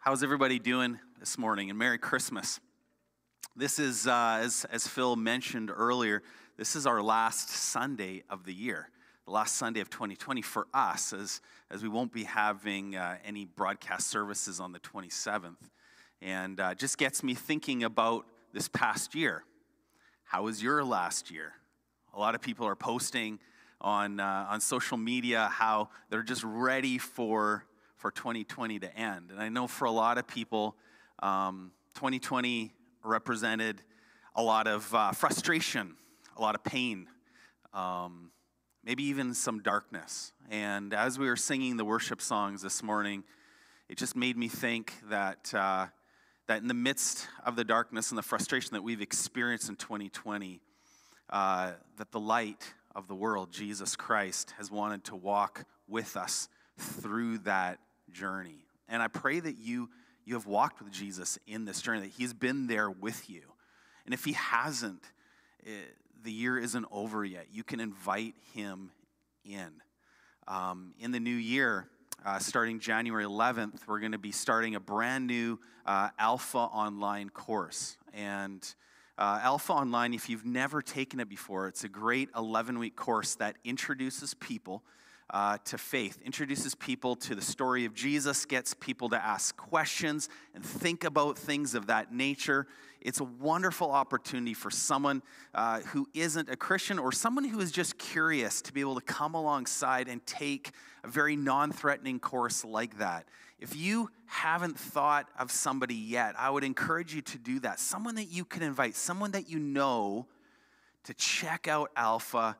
How's everybody doing this morning? And Merry Christmas. This is, as Phil mentioned earlier, this is our last Sunday of the year, the last Sunday of 2020 for us, as we won't be having any broadcast services on the 27th. And just gets me thinking about this past year. How was your last year? A lot of people are posting on social media how they're just ready for 2020 to end. And I know for a lot of people, 2020 represented a lot of frustration, a lot of pain, maybe even some darkness. And as we were singing the worship songs this morning, it just made me think that that in the midst of the darkness and the frustration that we've experienced in 2020, that the light of the world, Jesus Christ, has wanted to walk with us through that journey. And I pray that you have walked with Jesus in this journey, that he's been there with you. And if he hasn't, the year isn't over yet. You can invite him in. In the new year, starting January 11th, we're going to be starting a brand new Alpha Online course. And Alpha Online, if you've never taken it before, it's a great 11-week course that introduces people to faith, introduces people to the story of Jesus, gets people to ask questions and think about things of that nature. It's a wonderful opportunity for someone who isn't a Christian or someone who is just curious to be able to come alongside and take a very non-threatening course like that. If you haven't thought of somebody yet, I would encourage you to do that. Someone that you can invite, someone that you know, to check out Alpha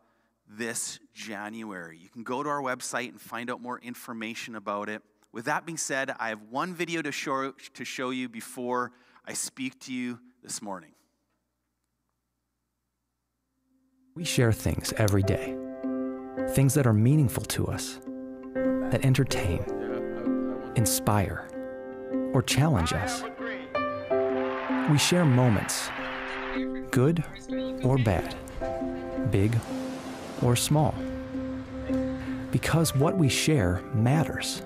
this January. You can go to our website and find out more information about it. With that being said, I have one video to show you before I speak to you this morning. We share things every day, things that are meaningful to us, that entertain, inspire, or challenge us. We share moments, good or bad, big or small, because what we share matters.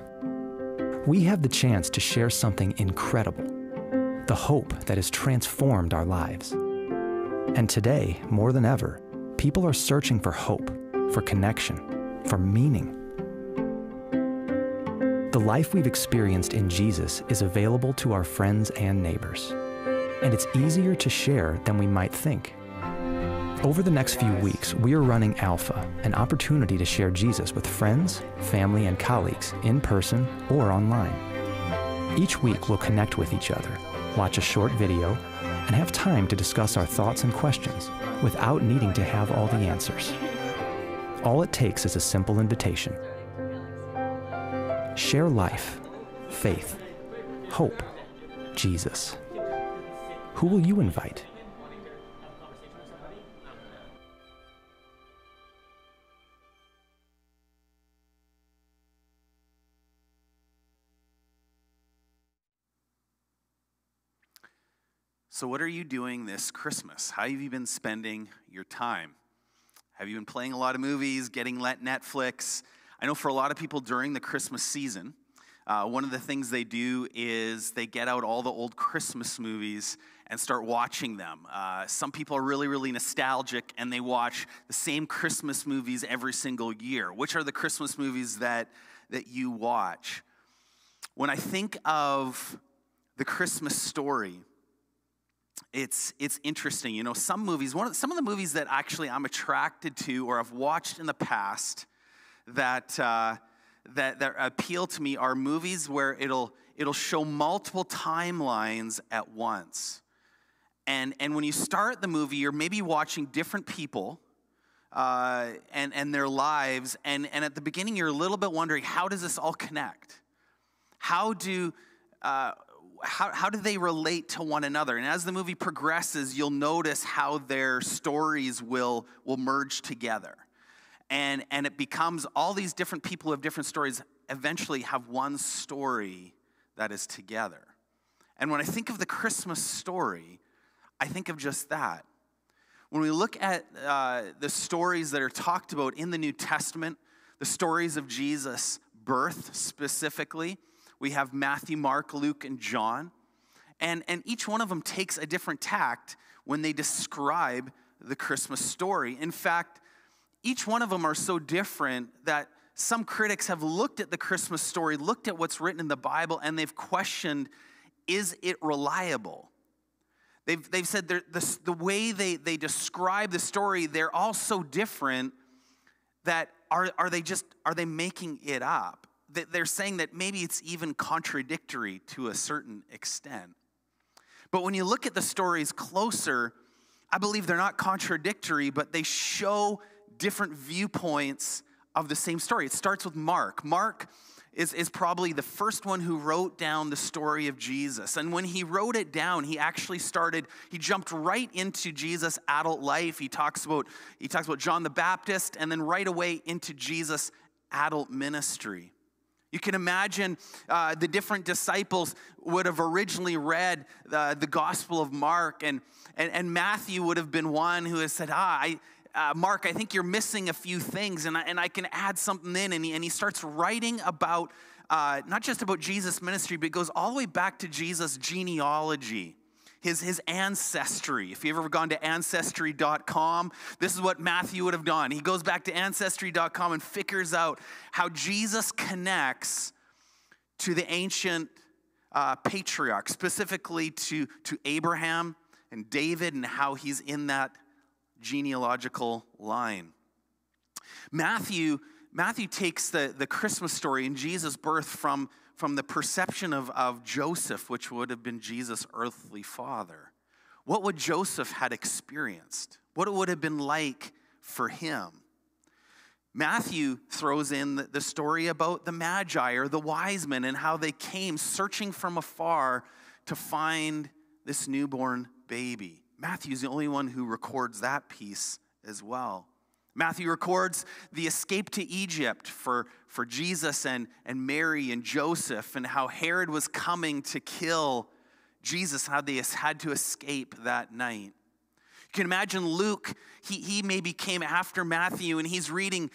We have the chance to share something incredible, the hope that has transformed our lives. And today, more than ever, people are searching for hope, for connection, for meaning. The life we've experienced in Jesus is available to our friends and neighbors, and it's easier to share than we might think. Over the next few weeks, we are running Alpha, an opportunity to share Jesus with friends, family, and colleagues in person or online. Each week, we'll connect with each other, watch a short video, and have time to discuss our thoughts and questions without needing to have all the answers. All it takes is a simple invitation. Share life, faith, hope, Jesus. Who will you invite? So what are you doing this Christmas? How have you been spending your time? Have you been playing a lot of movies, getting let Netflix? I know for a lot of people during the Christmas season, one of the things they do is they get out all the old Christmas movies and start watching them. Some people are really, really nostalgic and they watch the same Christmas movies every single year. Which are the Christmas movies that you watch? When I think of the Christmas story, it's interesting. You know, some movies, some of the movies that actually I'm attracted to or I've watched in the past that appeal to me are movies where it'll show multiple timelines at once. And when you start the movie, you're maybe watching different people and their lives, and at the beginning you're a little bit wondering, how does this all connect? How do they relate to one another? And as the movie progresses, you'll notice how their stories will merge together. And it becomes all these different people who have different stories eventually have one story that is together. And when I think of the Christmas story, I think of just that. When we look at the stories that are talked about in the New Testament, the stories of Jesus' birth specifically, We have Matthew, Mark, Luke, and John. And each one of them takes a different tact when they describe the Christmas story. In fact, each one of them are so different that some critics have looked at the Christmas story, looked at what's written in the Bible, and they've questioned, is it reliable? They've said the way they describe the story, they're all so different that are they making it up? They're saying that maybe it's even contradictory to a certain extent. But when you look at the stories closer, I believe they're not contradictory, but they show different viewpoints of the same story. It starts with Mark. Mark is probably the first one who wrote down the story of Jesus. And when he wrote it down, he jumped right into Jesus' adult life. He talks about John the Baptist, and then right away into Jesus' adult ministry. You can imagine the different disciples would have originally read the Gospel of Mark, and Matthew would have been one who has said, Mark, I think you're missing a few things, and I can add something in. And he starts writing about, not just about Jesus' ministry, but it goes all the way back to Jesus' genealogy, his ancestry. If you've ever gone to Ancestry.com, this is what Matthew would have done. He goes back to Ancestry.com and figures out how Jesus connects to the ancient patriarchs, specifically to Abraham and David, and how he's in that genealogical line. Matthew takes the Christmas story and Jesus' birth from the perception of Joseph, which would have been Jesus' earthly father. What would Joseph had experienced? What it would have been like for him? Matthew throws in the story about the Magi, or the wise men, and how they came searching from afar to find this newborn baby. Matthew's the only one who records that piece as well. Matthew records the escape to Egypt for Jesus and Mary and Joseph, and how Herod was coming to kill Jesus, how they had to escape that night. You can imagine Luke, he maybe came after Matthew, and he's reading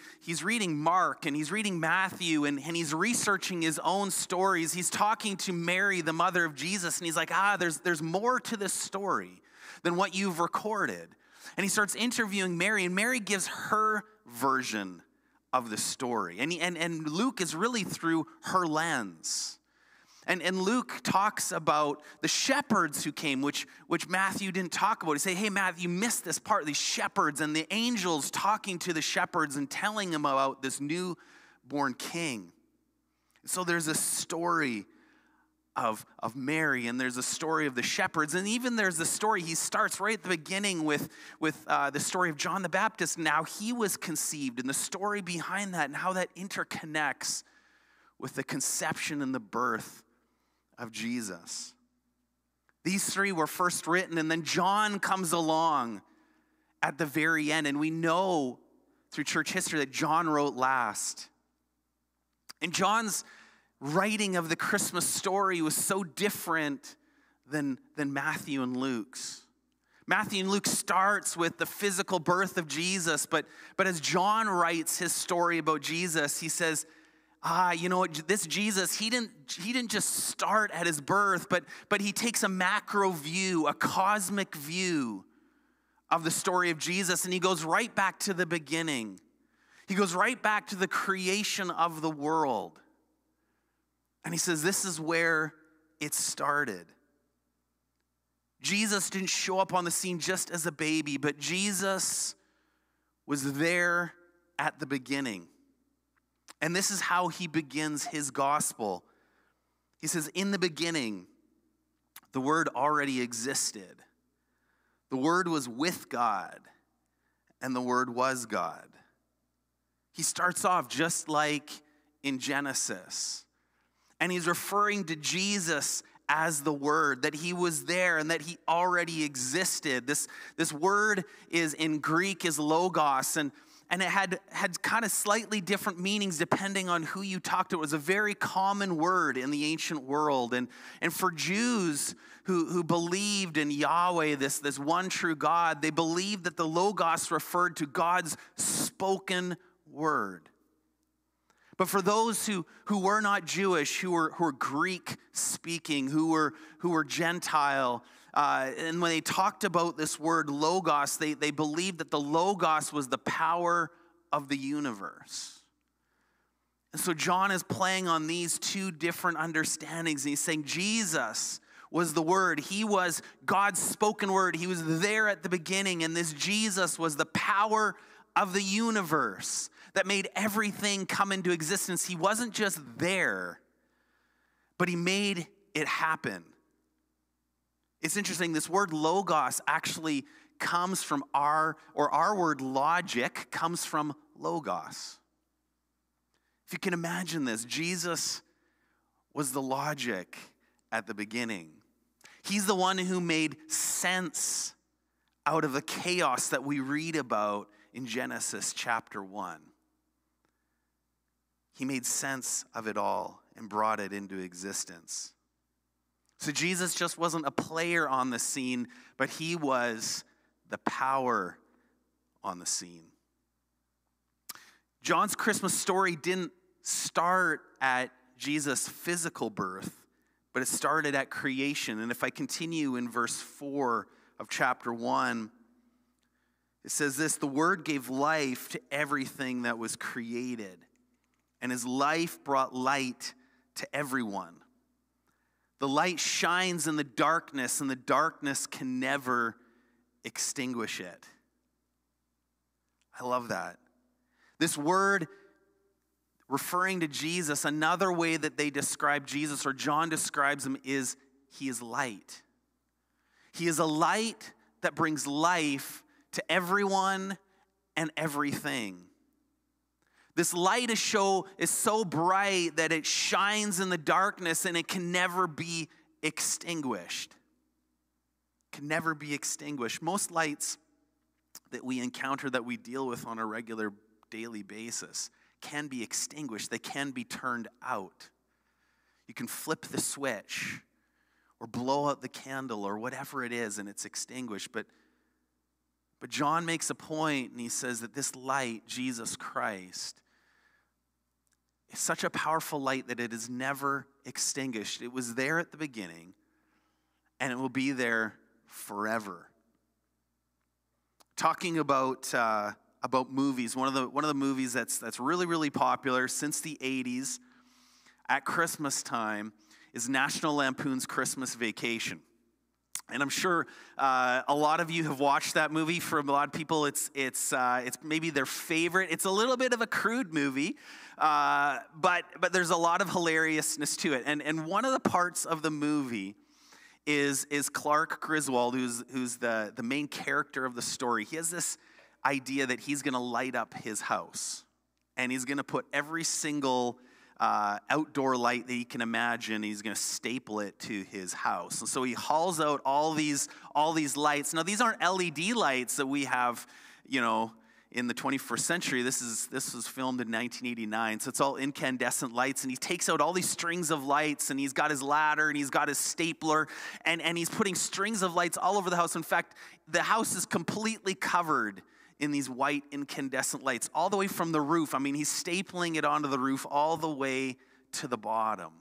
Mark, and he's reading Matthew, and he's researching his own stories. He's talking to Mary, the mother of Jesus, and he's like, there's more to this story than what you've recorded. And he starts interviewing Mary, and Mary gives her version of the story. And Luke is really through her lens. And Luke talks about the shepherds who came, which Matthew didn't talk about. He say, hey, Matthew, you missed this part, these shepherds, and the angels talking to the shepherds and telling them about this newborn king. So there's a story of Mary, and there's a story of the shepherds, and even there's the story, he starts right at the beginning with the story of John the Baptist, and how he was conceived, and the story behind that, and how that interconnects with the conception and the birth of Jesus. These three were first written, and then John comes along at the very end, and we know through church history that John wrote last. And John's writing of the Christmas story was so different than Matthew and Luke's. Matthew and Luke starts with the physical birth of Jesus, but as John writes his story about Jesus, he says, you know what, this Jesus, he didn't just start at his birth, but he takes a macro view, a cosmic view of the story of Jesus, and he goes right back to the beginning. He goes right back to the creation of the world. And he says, this is where it started. Jesus didn't show up on the scene just as a baby, but Jesus was there at the beginning. And this is how he begins his gospel. He says, in the beginning, the Word already existed. The Word was with God, and the Word was God. He starts off just like in Genesis. And he's referring to Jesus as the Word, that he was there and that he already existed. This word is in Greek is logos, and it had kind of slightly different meanings depending on who you talked to. It was a very common word in the ancient world. And for Jews who believed in Yahweh, this one true God, they believed that the logos referred to God's spoken word. But for those who were not Jewish, who were Greek speaking, who were Gentile, and when they talked about this word logos, they believed that the logos was the power of the universe. And so John is playing on these two different understandings. And he's saying Jesus was the Word. He was God's spoken word. He was there at the beginning. And this Jesus was the power of the universe that made everything come into existence. He wasn't just there, but he made it happen. It's interesting, this word logos actually comes from our word logic comes from logos. If you can imagine this, Jesus was the logic at the beginning. He's the one who made sense out of the chaos that we read about in Genesis chapter 1. He made sense of it all and brought it into existence. So Jesus just wasn't a player on the scene, but he was the power on the scene. John's Christmas story didn't start at Jesus' physical birth, but it started at creation. And if I continue in verse 4 of chapter 1, it says this: the Word gave life to everything that was created, and his life brought light to everyone. The light shines in the darkness, and the darkness can never extinguish it. I love that. This word referring to Jesus, another way that they describe Jesus, or John describes him, is he is light. He is a light that brings life to everyone and everything. This light is so bright that it shines in the darkness and it can never be extinguished. Can never be extinguished. Most lights that we encounter, that we deal with on a regular daily basis, can be extinguished. They can be turned out. You can flip the switch or blow out the candle or whatever it is and it's extinguished. But John makes a point and he says that this light, Jesus Christ, is such a powerful light that it is never extinguished. It was there at the beginning and it will be there forever. Talking about movies, one of the movies that's really, really popular since the 80s at Christmas time is National Lampoon's Christmas Vacation. And I'm sure a lot of you have watched that movie. For a lot of people, it's maybe their favorite. It's a little bit of a crude movie, but there's a lot of hilariousness to it. And one of the parts of the movie is Clark Griswold, who's the main character of the story. He has this idea that he's going to light up his house, and he's going to put every single outdoor light that he can imagine. He's going to staple it to his house. And so he hauls out all these lights. Now, these aren't LED lights that we have, in the 21st century. This was filmed in 1989, so it's all incandescent lights. And he takes out all these strings of lights, and he's got his ladder, and he's got his stapler, and he's putting strings of lights all over the house. In fact, the house is completely covered in these white incandescent lights, all the way from the roof. I mean, he's stapling it onto the roof all the way to the bottom.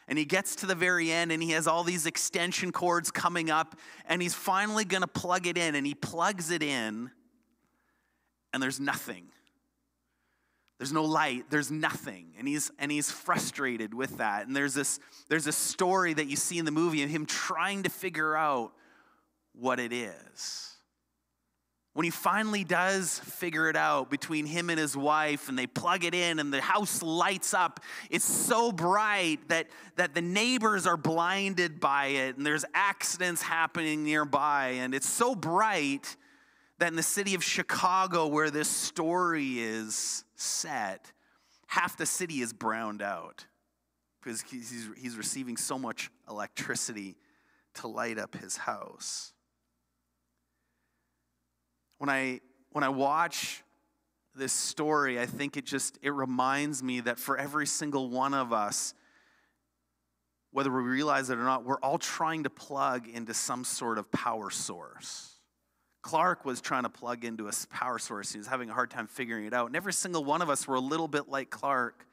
And he gets to the very end, and he has all these extension cords coming up, and he's finally going to plug it in, and he plugs it in, and there's nothing. There's no light, there's nothing. And he's frustrated with that. And there's a story that you see in the movie of him trying to figure out what it is. When he finally does figure it out between him and his wife, and they plug it in and the house lights up, it's so bright that the neighbors are blinded by it, and there's accidents happening nearby. And it's so bright that in the city of Chicago, where this story is set, half the city is browned out because he's receiving so much electricity to light up his house. When I watch this story, I think it reminds me that for every single one of us, whether we realize it or not, we're all trying to plug into some sort of power source. Clark was trying to plug into a power source. He was having a hard time figuring it out. And every single one of us were a little bit like Clark.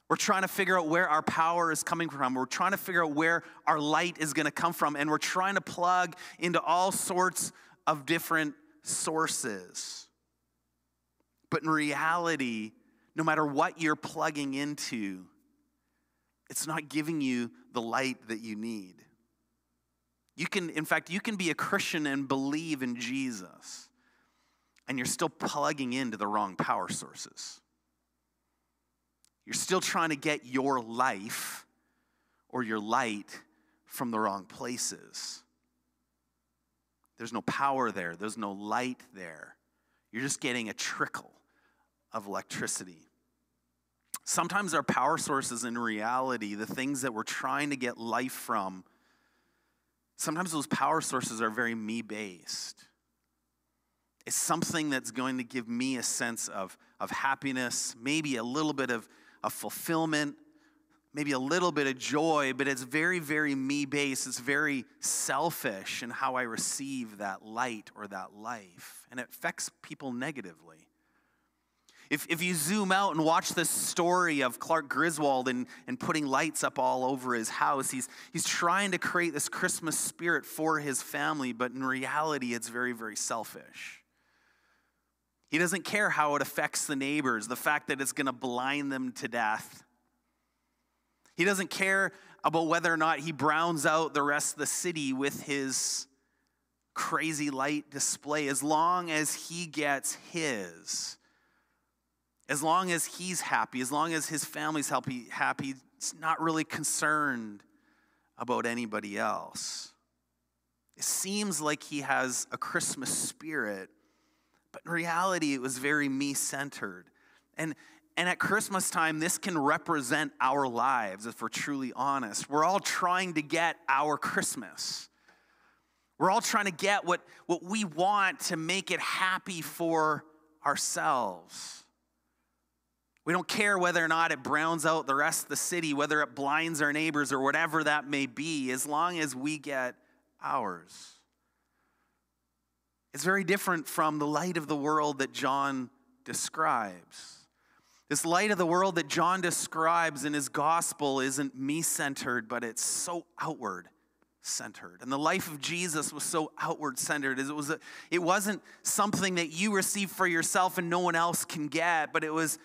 We're trying to figure out where our power is coming from. We're trying to figure out where our light is going to come from. And we're trying to plug into all sorts of different sources. But in reality, no matter what you're plugging into, it's not giving you the light that you need. You can be a Christian and believe in Jesus, and you're still plugging into the wrong power sources. You're still trying to get your life or your light from the wrong places. There's no power there. There's no light there. You're just getting a trickle of electricity. Sometimes our power sources in reality, the things that we're trying to get life from, sometimes those power sources are very me-based. It's something that's going to give me a sense of happiness, maybe a little bit of fulfillment, maybe a little bit of joy, but it's very, very me-based. It's very selfish in how I receive that light or that life, and it affects people negatively. If you zoom out and watch this story of Clark Griswold and putting lights up all over his house, he's trying to create this Christmas spirit for his family, but in reality, it's very, very selfish. He doesn't care how it affects the neighbors, the fact that it's going to blind them to death. He doesn't care about whether or not he browns out the rest of the city with his crazy light display, as long as he gets his. As long as he's happy, as long as his family's happy, he's not really concerned about anybody else. It seems like he has a Christmas spirit, but in reality, it was very me-centered. And at Christmas time, this can represent our lives, if we're truly honest. We're all trying to get our Christmas. We're all trying to get what we want to make it happy for ourselves. We don't care whether or not it browns out the rest of the city, whether it blinds our neighbors or whatever that may be, as long as we get ours. It's very different from the light of the world that John describes. This light of the world that John describes in his gospel isn't me-centered, but it's so outward-centered. And the life of Jesus was so outward-centered. It wasn't something that you receive for yourself and no one else can get, but it was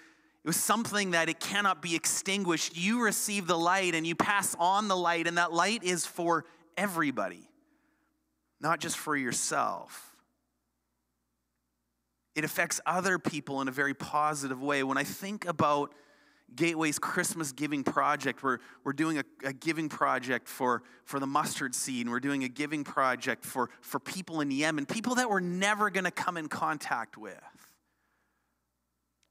something that it cannot be extinguished. You receive the light and you pass on the light, and that light is for everybody, not just for yourself. It affects other people in a very positive way. When I think about Gateway's Christmas Giving Project, we're doing a giving project for the mustard seed, and we're doing a giving project for people in Yemen, people that we're never going to come in contact with.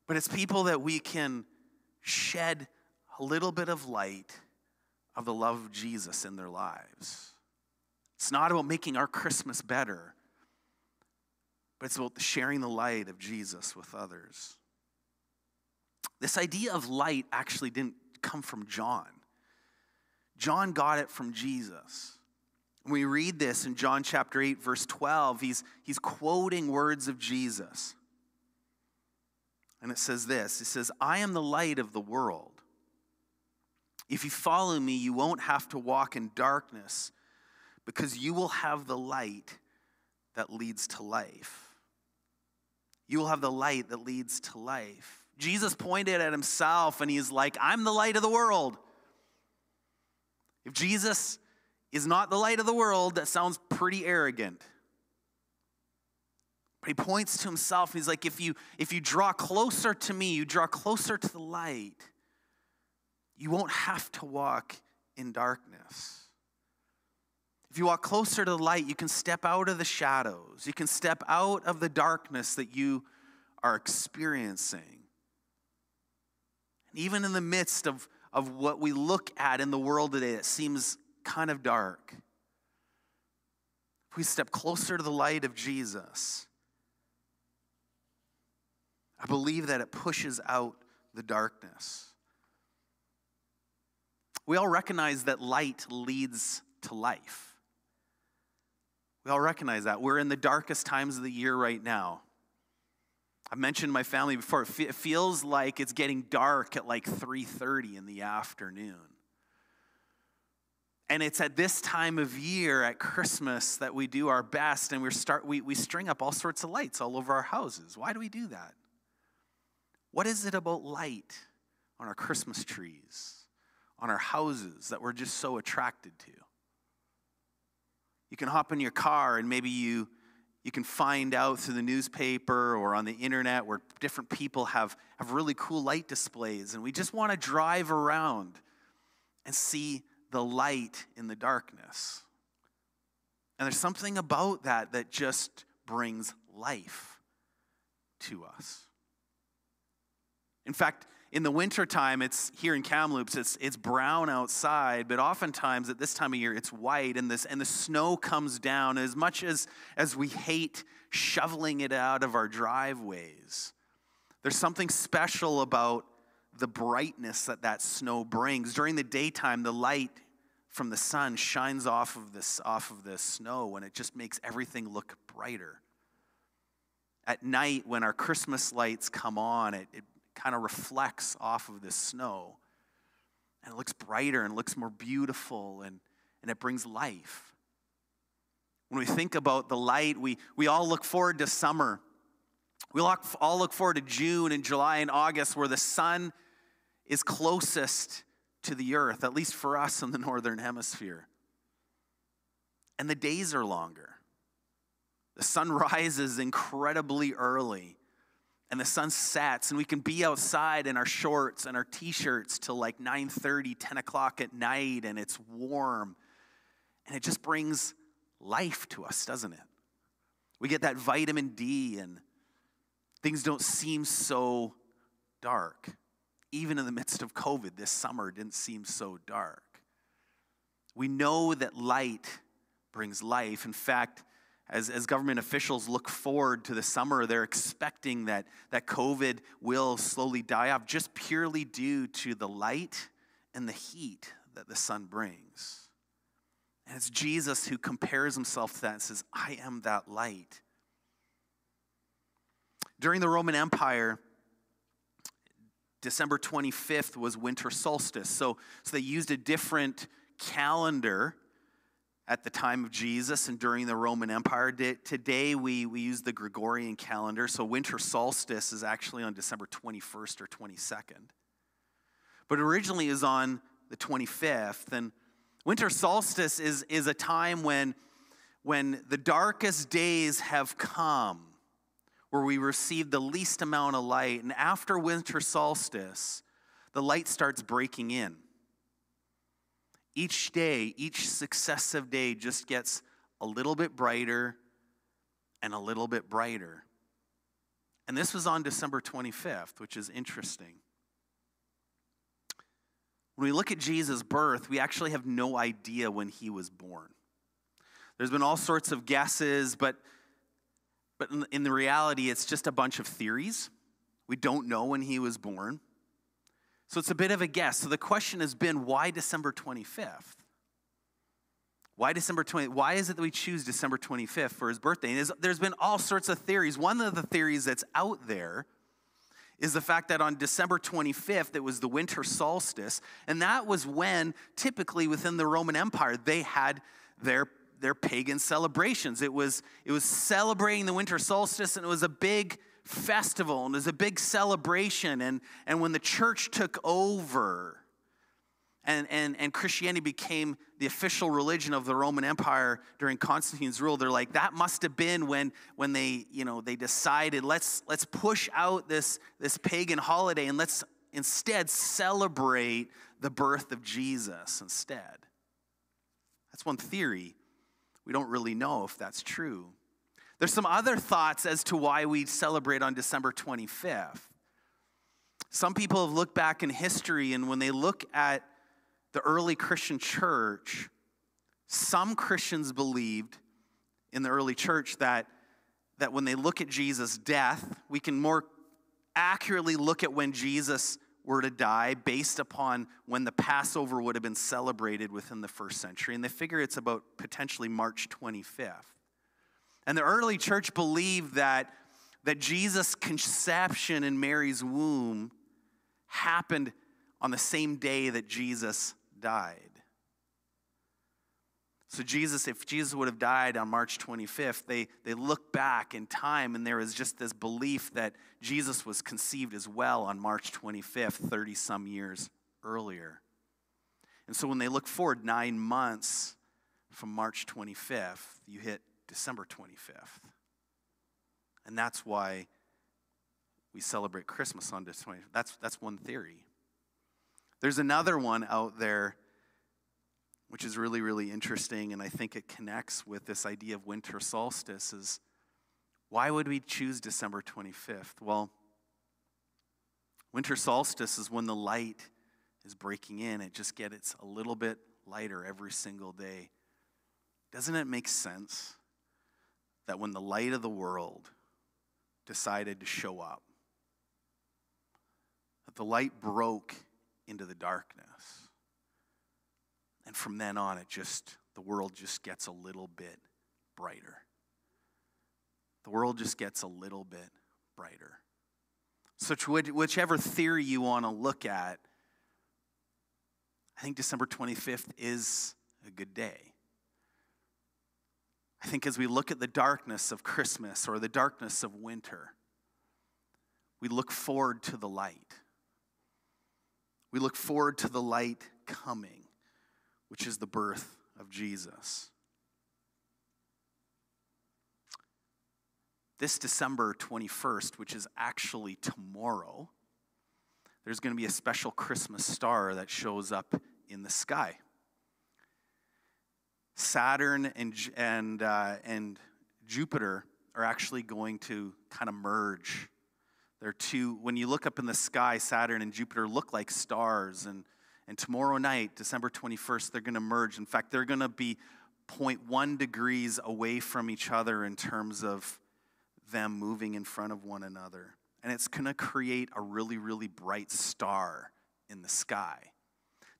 But it's people that we can shed a little bit of light of the love of Jesus in their lives. It's not about making our Christmas better, but it's about sharing the light of Jesus with others. This idea of light actually didn't come from John. John got it from Jesus. When we read this in John chapter 8, verse 12, he's quoting words of Jesus. And it says this, it says, "I am the light of the world. If you follow me, you won't have to walk in darkness, because you will have the light that leads to life." You will have the light that leads to life. Jesus pointed at himself and he's like, I'm the light of the world. If Jesus is not the light of the world, that sounds pretty arrogant. But he points to himself and he's like, if you draw closer to me, you draw closer to the light, you won't have to walk in darkness. If you walk closer to the light, you can step out of the shadows. You can step out of the darkness that you are experiencing. And even in the midst of what we look at in the world today that seems kind of dark, if we step closer to the light of Jesus, I believe that it pushes out the darkness. We all recognize that light leads to life. We all recognize that. We're in the darkest times of the year right now. I've mentioned my family before. It feels like it's getting dark at like 3:30 in the afternoon. And it's at this time of year at Christmas that we do our best, and we string up all sorts of lights all over our houses. Why do we do that? What is it about light on our Christmas trees, on our houses, that we're just so attracted to? You can hop in your car and maybe you can find out through the newspaper or on the internet where different people have really cool light displays, and we just want to drive around and see the light in the darkness. And there's something about that just brings life to us. In fact, in the wintertime, it's here in Kamloops, it's brown outside, but oftentimes at this time of year, it's white, and the snow comes down. As much as we hate shoveling it out of our driveways, there's something special about the brightness that snow brings. During the daytime, the light from the sun shines off of this snow, and it just makes everything look brighter. At night, when our Christmas lights come on, it kind of reflects off of this snow, and it looks brighter and looks more beautiful, and it brings life. When we think about the light, we all look forward to summer. We all look forward to June and July and August, where the sun is closest to the earth, at least for us in the northern hemisphere. And the days are longer. The sun rises incredibly early, and the sun sets, and we can be outside in our shorts and our t-shirts till like 9:30, 10 o'clock at night, and it's warm. And it just brings life to us, doesn't it? We get that vitamin D, and things don't seem so dark. Even in the midst of COVID, this summer didn't seem so dark. We know that light brings life. In fact, as government officials look forward to the summer, they're expecting that COVID will slowly die off just purely due to the light and the heat that the sun brings. And it's Jesus who compares himself to that and says, I am that light. During the Roman Empire, December 25th was winter solstice. So they used a different calendar at the time of Jesus and during the Roman Empire. Today we use the Gregorian calendar. So winter solstice is actually on December 21st or 22nd. But originally is on the 25th. And winter solstice is a time when the darkest days have come, where we receive the least amount of light. And after winter solstice, the light starts breaking in. Each day, each successive day just gets a little bit brighter and a little bit brighter. And this was on December 25th, which is interesting. When we look at Jesus' birth, we actually have no idea when he was born. There's been all sorts of guesses, but in the reality, it's just a bunch of theories. We don't know when he was born. So it's a bit of a guess. So the question has been, why December 25th? Why December 20th? Why is it that we choose December 25th for his birthday? And there's been all sorts of theories. One of the theories that's out there is the fact that on December 25th, it was the winter solstice, and that was when, typically within the Roman Empire, they had their pagan celebrations. It was celebrating the winter solstice, and it was a big festival, and it was a big celebration. And when the church took over and Christianity became the official religion of the Roman Empire during Constantine's rule, they're like, that must have been when they decided, let's push out this pagan holiday and let's instead celebrate the birth of Jesus instead. That's one theory. We don't really know if that's true. There's some other thoughts as to why we celebrate on December 25th. Some people have looked back in history, and when they look at the early Christian church, some Christians believed in the early church that when they look at Jesus' death, we can more accurately look at when Jesus were to die based upon when the Passover would have been celebrated within the first century. And they figure it's about potentially March 25th. And the early church believed that Jesus' conception in Mary's womb happened on the same day that Jesus died. So if Jesus would have died on March 25th, they look back in time, and there was just this belief that Jesus was conceived as well on March 25th, 30-some years earlier. And so when they look forward 9 months from March 25th, you hit December 25th. And that's why we celebrate Christmas on December 25th. That's one theory. There's another one out there which is really, really interesting, and I think it connects with this idea of winter solstice, is why would we choose December 25th? Well, winter solstice is when the light is breaking in. It just gets a little bit lighter every single day. Doesn't it make sense that when the light of the world decided to show up, that the light broke into the darkness? And from then on, the world just gets a little bit brighter. The world just gets a little bit brighter. So whichever theory you want to look at, I think December 25th is a good day. I think as we look at the darkness of Christmas or the darkness of winter, we look forward to the light. We look forward to the light coming, which is the birth of Jesus. This December 21st, which is actually tomorrow, there's going to be a special Christmas star that shows up in the sky. Saturn and Jupiter are actually going to kind of merge. They're two, when you look up in the sky, Saturn and Jupiter look like stars, and tomorrow night, December 21st, they're going to merge. In fact, they're going to be 0.1 degrees away from each other in terms of them moving in front of one another. And it's going to create a really, really bright star in the sky.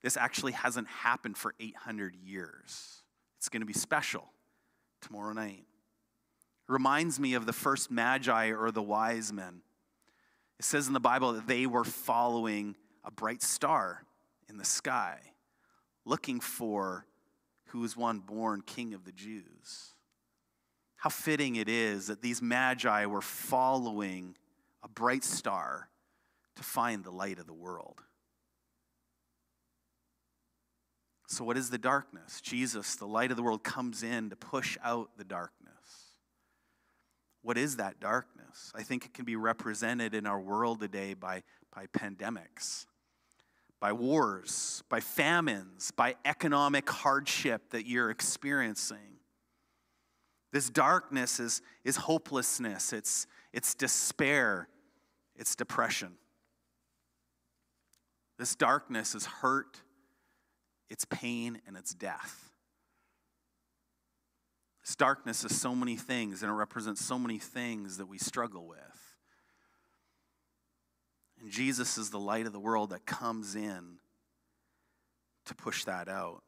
This actually hasn't happened for 800 years. It's going to be special tomorrow night. It reminds me of the first magi or the wise men. It says in the Bible that they were following a bright star in the sky, looking for who was one born King of the Jews. How fitting it is that these magi were following a bright star to find the light of the world. So what is the darkness? Jesus, the light of the world, comes in to push out the darkness. What is that darkness? I think it can be represented in our world today by pandemics, by wars, by famines, by economic hardship that you're experiencing. This darkness is hopelessness, it's despair, it's depression. This darkness is hurt, it's pain, and it's death. This darkness is so many things, and it represents so many things that we struggle with. And Jesus is the light of the world that comes in to push that out.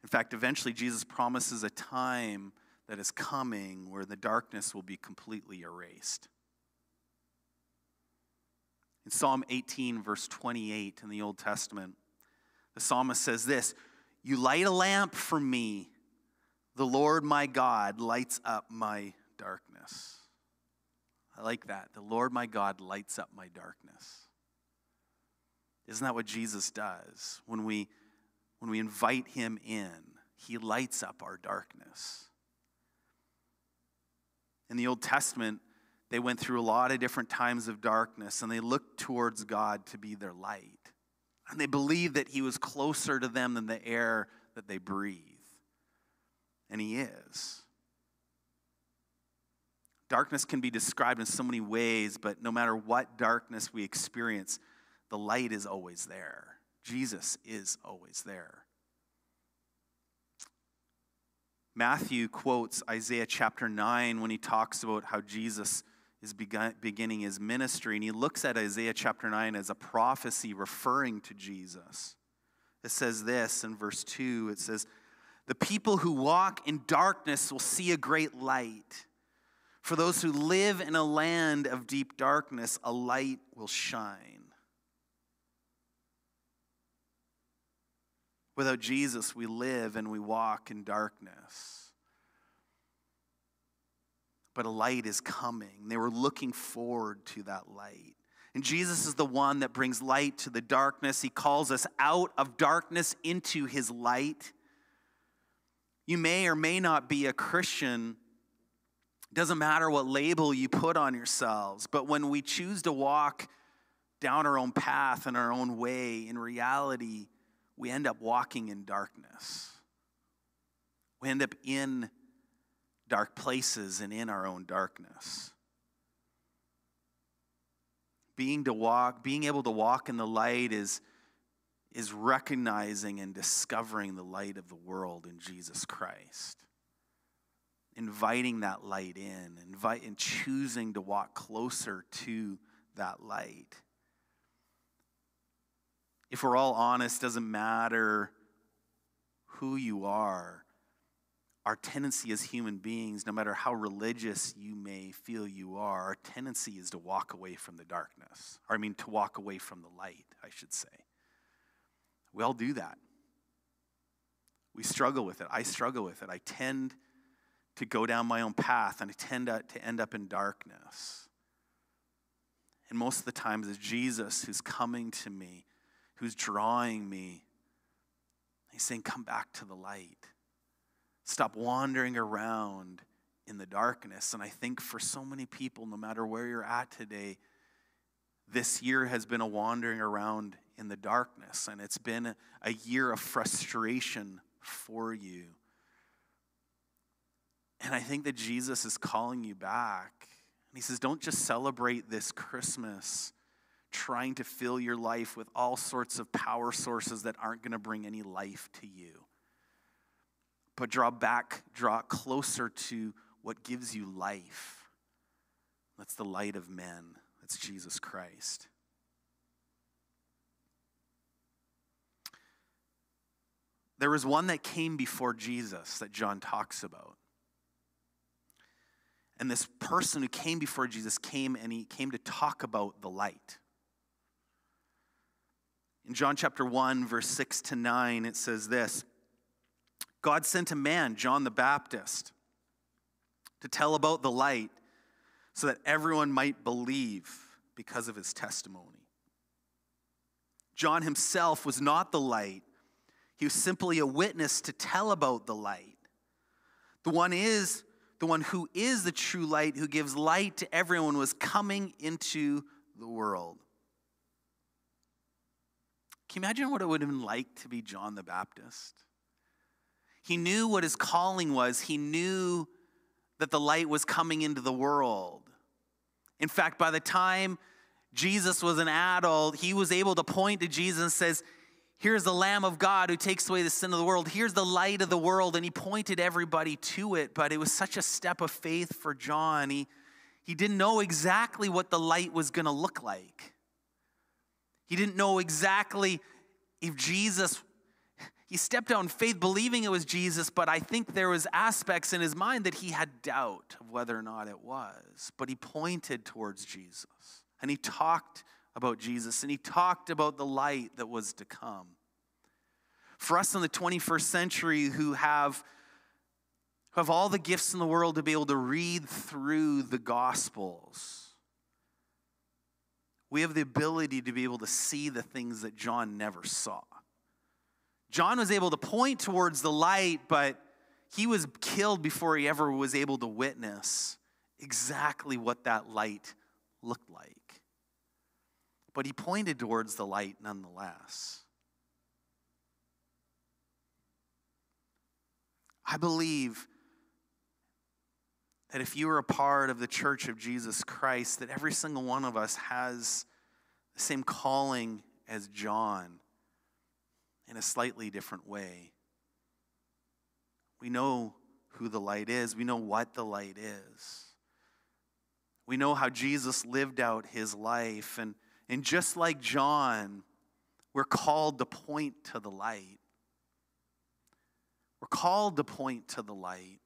In fact, eventually Jesus promises a time that is coming where the darkness will be completely erased. In Psalm 18, verse 28 in the Old Testament, the psalmist says this, "You light a lamp for me. The Lord my God lights up my darkness." I like that. The Lord my God lights up my darkness. Isn't that what Jesus does? When we invite him in, he lights up our darkness. In the Old Testament, they went through a lot of different times of darkness, and they looked towards God to be their light. And they believed that he was closer to them than the air that they breathe. And he is. Darkness can be described in so many ways, but no matter what darkness we experience, the light is always there. Jesus is always there. Matthew quotes Isaiah chapter 9 when he talks about how Jesus is beginning his ministry, and he looks at Isaiah chapter 9 as a prophecy referring to Jesus. It says this in verse 2, it says, The people who walk in darkness will see a great light. For those who live in a land of deep darkness, a light will shine. Without Jesus, we live and we walk in darkness. But a light is coming. They were looking forward to that light. And Jesus is the one that brings light to the darkness. He calls us out of darkness into his light. You may or may not be a Christian. It doesn't matter what label you put on yourselves. But when we choose to walk down our own path and our own way, in reality, we end up walking in darkness. We end up in dark places and in our own darkness. Being able to walk in the light is recognizing and discovering the light of the world in Jesus Christ. Inviting that light in, and choosing to walk closer to that light. If we're all honest, doesn't matter who you are, our tendency as human beings, no matter how religious you may feel you are, our tendency is to walk away from the darkness. To walk away from the light, I should say. We all do that. We struggle with it. I struggle with it. I tend to go down my own path, and I tend to end up in darkness. And most of the times it's Jesus who's coming to me, who's drawing me. He's saying, come back to the light. Stop wandering around in the darkness. And I think for so many people, no matter where you're at today, this year has been a wandering around in the darkness. And it's been a year of frustration for you. And I think that Jesus is calling you back. And he says, don't just celebrate this Christmas trying to fill your life with all sorts of power sources that aren't going to bring any life to you. But draw closer to what gives you life. That's the light of men. That's Jesus Christ. There was one that came before Jesus that John talks about. And this person who came before Jesus came to talk about the light. In John chapter 1, verse 6 to 9, it says this: God sent a man, John the Baptist, to tell about the light so that everyone might believe because of his testimony. John himself was not the light. He was simply a witness to tell about the light. The one who is the true light, who gives light to everyone, was coming into the world. Can you imagine what it would have been like to be John the Baptist? He knew what his calling was. He knew that the light was coming into the world. In fact, by the time Jesus was an adult, he was able to point to Jesus and says, here's the Lamb of God who takes away the sin of the world. Here's the light of the world. And he pointed everybody to it. But it was such a step of faith for John. He didn't know exactly what the light was going to look like. He didn't know exactly if Jesus... He stepped out in faith believing it was Jesus, but I think there was aspects in his mind that he had doubt of whether or not it was. But he pointed towards Jesus, and he talked about Jesus, and he talked about the light that was to come. For us in the 21st century who have all the gifts in the world to be able to read through the Gospels, we have the ability to be able to see the things that John never saw. John was able to point towards the light, but he was killed before he ever was able to witness exactly what that light looked like. But he pointed towards the light nonetheless. I believe that if you are a part of the Church of Jesus Christ, that every single one of us has the same calling as John, in a slightly different way. We know who the light is. We know what the light is. We know how Jesus lived out his life. And just like John, we're called to point to the light. We're called to point to the light.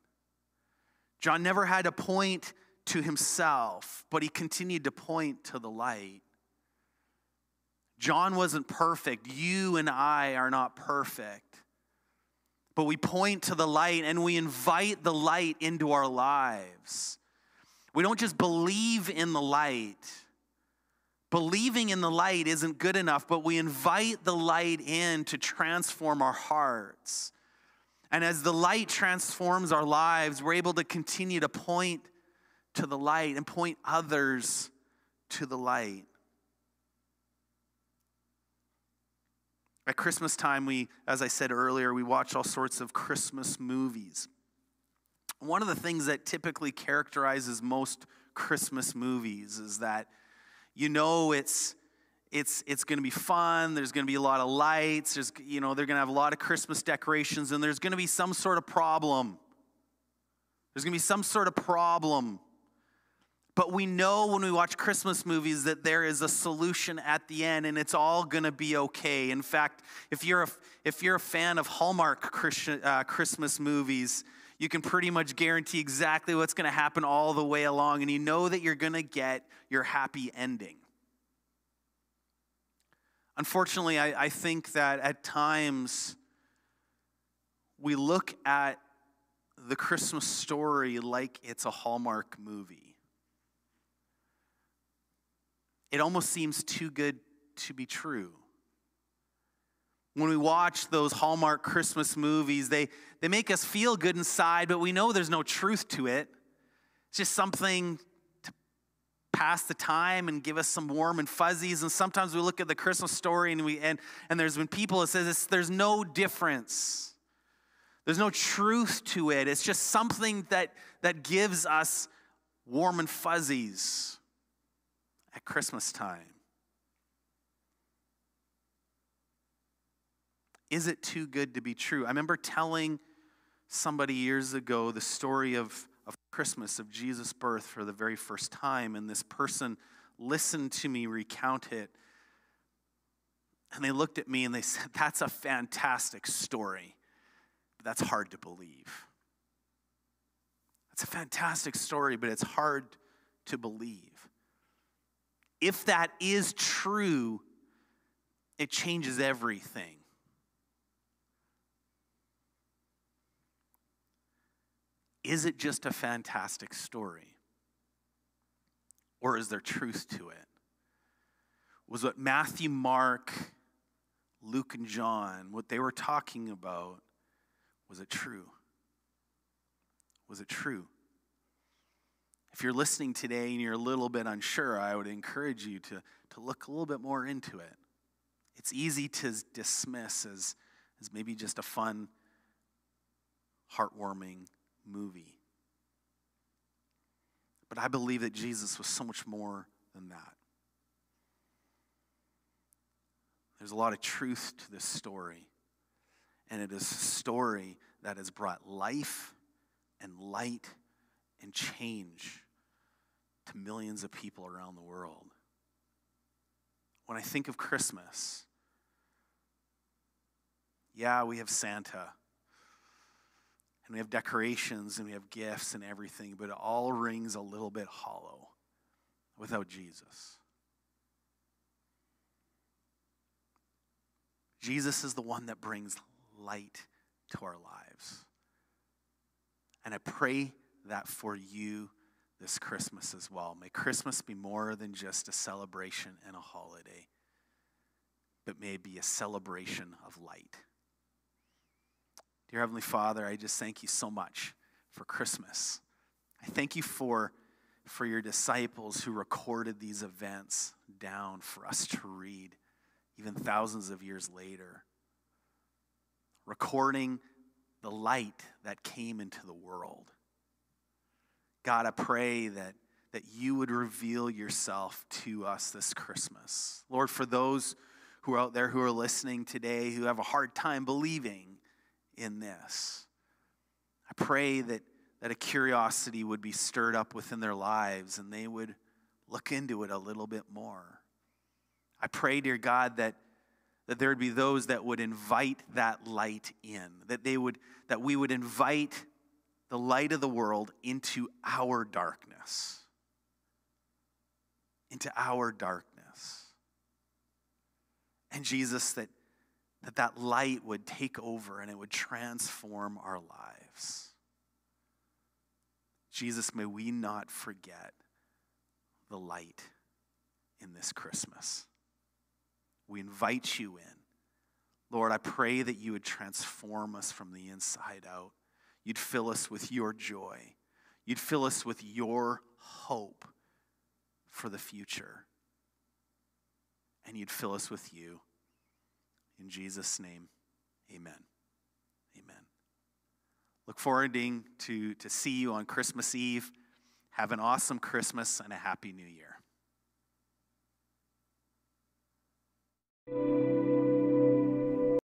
John never had to point to himself, but he continued to point to the light. John wasn't perfect. You and I are not perfect. But we point to the light and we invite the light into our lives. We don't just believe in the light. Believing in the light isn't good enough, but we invite the light in to transform our hearts. And as the light transforms our lives, we're able to continue to point to the light and point others to the light. At Christmas time, as I said earlier, we watch all sorts of Christmas movies. One of the things that typically characterizes most Christmas movies is that it's going to be fun. There's going to be a lot of lights. They're going to have a lot of Christmas decorations, and there's going to be some sort of problem. There's going to be some sort of problem. But we know when we watch Christmas movies that there is a solution at the end, and it's all going to be okay. In fact, if you're a fan of Hallmark Christmas movies, you can pretty much guarantee exactly what's going to happen all the way along, and you know that you're going to get your happy ending. Unfortunately, I think that at times we look at the Christmas story like it's a Hallmark movie. It almost seems too good to be true. When we watch those Hallmark Christmas movies, they make us feel good inside, but we know there's no truth to it. It's just something to pass the time and give us some warm and fuzzies. And sometimes we look at the Christmas story and there's been people that says there's no difference. There's no truth to it. It's just something that gives us warm and fuzzies at Christmas time. Is it too good to be true? I remember telling somebody years ago the story of Christmas, of Jesus' birth for the very first time, and this person listened to me recount it, and they looked at me and they said, "That's a fantastic story, but that's hard to believe." That's a fantastic story, but it's hard to believe. If that is true, it changes everything. Is it just a fantastic story? Or is there truth to it? Was what Matthew, Mark, Luke, and John, what they were talking about, was it true? Was it true? If you're listening today and you're a little bit unsure, I would encourage you to look a little bit more into it. It's easy to dismiss as maybe just a fun, heartwarming movie. But I believe that Jesus was so much more than that. There's a lot of truth to this story. And it is a story that has brought life and light and change to millions of people around the world. When I think of Christmas, yeah, we have Santa, and we have decorations, and we have gifts and everything, but it all rings a little bit hollow without Jesus. Jesus is the one that brings light to our lives. And I pray that for you this Christmas as well. May Christmas be more than just a celebration and a holiday, but may it be a celebration of light. Dear Heavenly Father, I just thank you so much for Christmas. I thank you for your disciples who recorded these events down for us to read, even thousands of years later, recording the light that came into the world. God, I pray that you would reveal yourself to us this Christmas. Lord, for those who are out there who are listening today who have a hard time believing in this, I pray that a curiosity would be stirred up within their lives and they would look into it a little bit more. I pray, dear God, that that there would be those that would invite that light in, that we would invite the light of the world into our darkness. Into our darkness. And Jesus, that light would take over and it would transform our lives. Jesus, may we not forget the light in this Christmas. We invite you in. Lord, I pray that you would transform us from the inside out. You'd fill us with your joy. You'd fill us with your hope for the future. And you'd fill us with you. In Jesus' name, amen. Amen. Look forward to see you on Christmas Eve. Have an awesome Christmas and a Happy New Year.